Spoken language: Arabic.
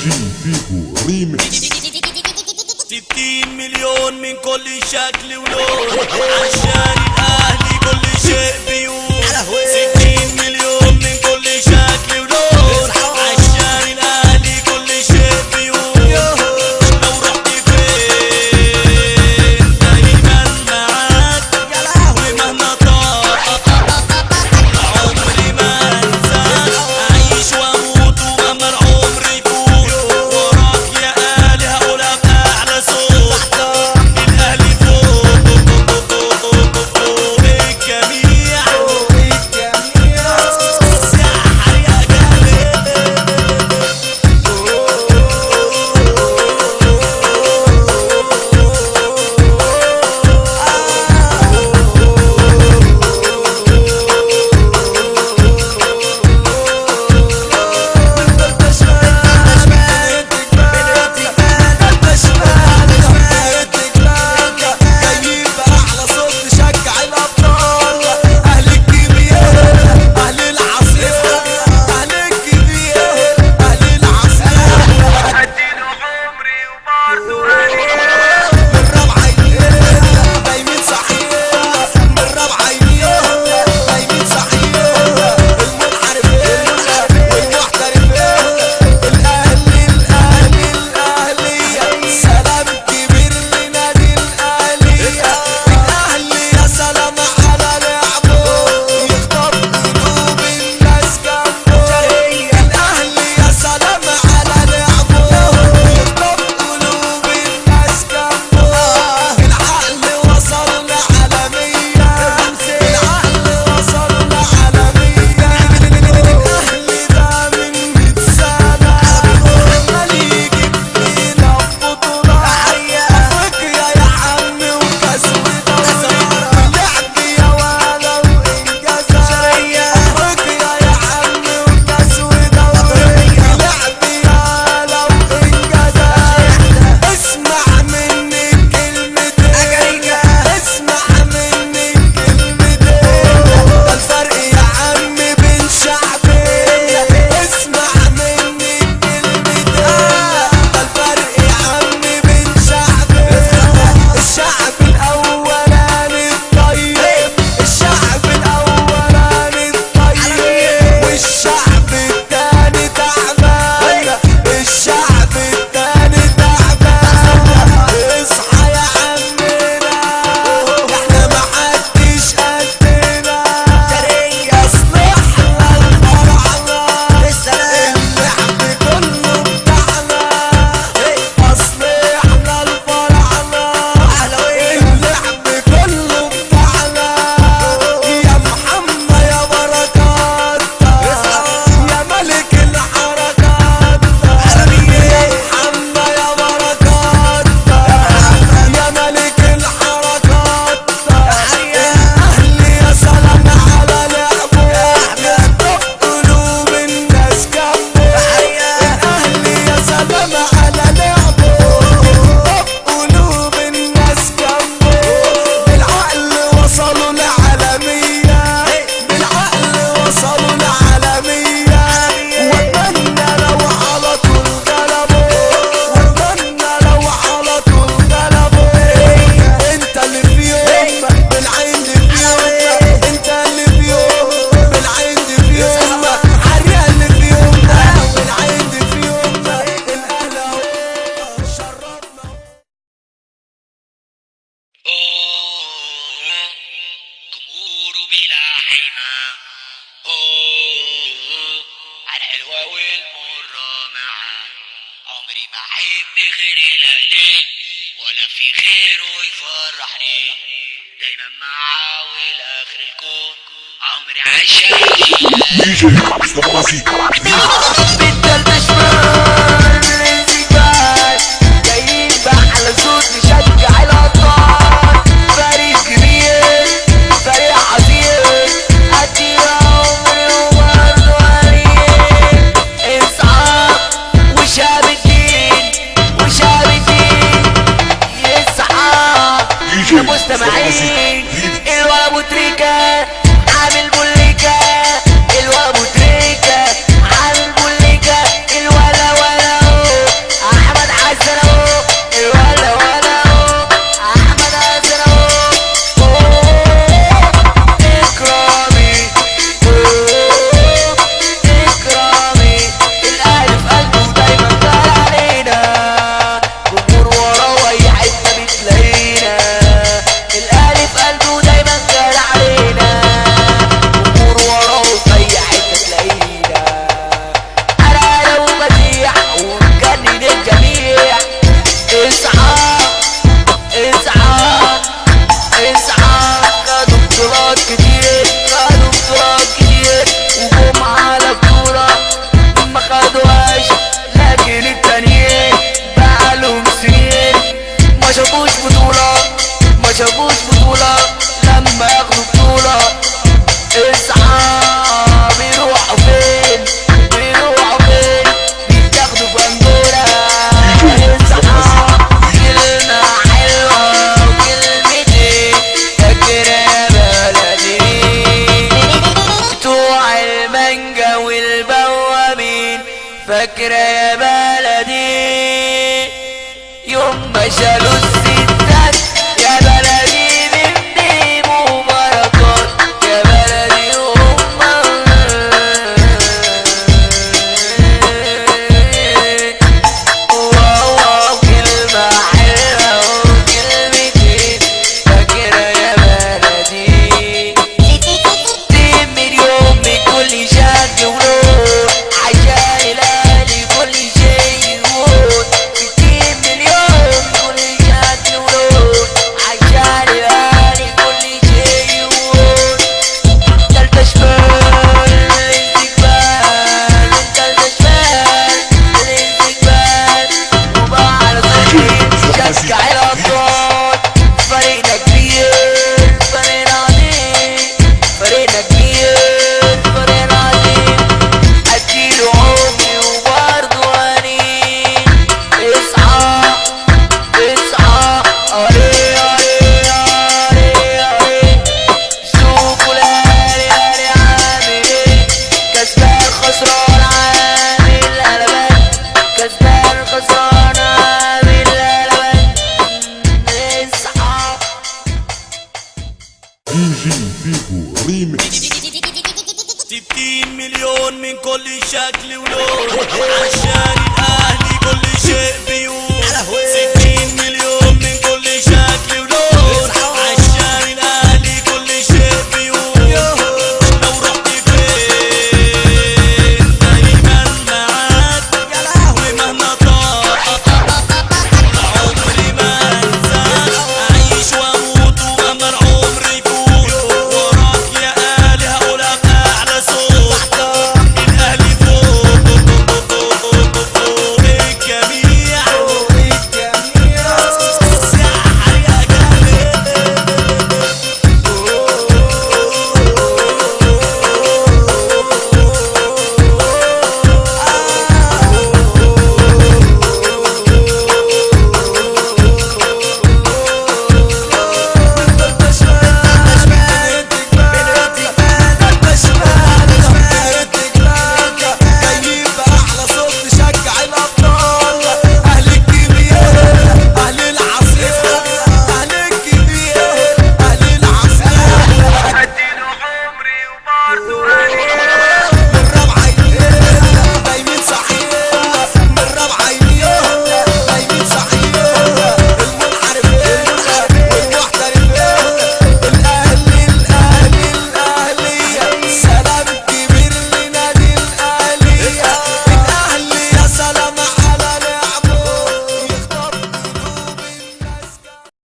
جي فيجو ريمكس. 60 مليون من كل شكل ولون عشان الاهلي كل شيء بيقول 60 مليون من كل شكل ولون عشان الاهلي كل شيء بيقول لو رحت فين دايما معاك ومهما طال عمري ما انساك اعيش واموت وامر عمري يفوت وراك يا اهلي هقولها باعلى صوت الاهلي فوق الجميع سحر يا جميل عالحلوة والمرة معاه عمري ما احب غير الاهلي ولا في غيره يفرحني دايما معاه والاخر الكون عمري عايشة دي جي مصطفى جايين بأحلى صوت نشجع الأطفال فريق كبير فريق عظيم أدي عمري وبرضه قليل إصحاب وشاب الدين يصحاب يا مستمعين الواد أبو تريكة عامل بوليكا الواد أبو تريكة عامل بوليكا فاكرة يا بلدي يوم ما شالوا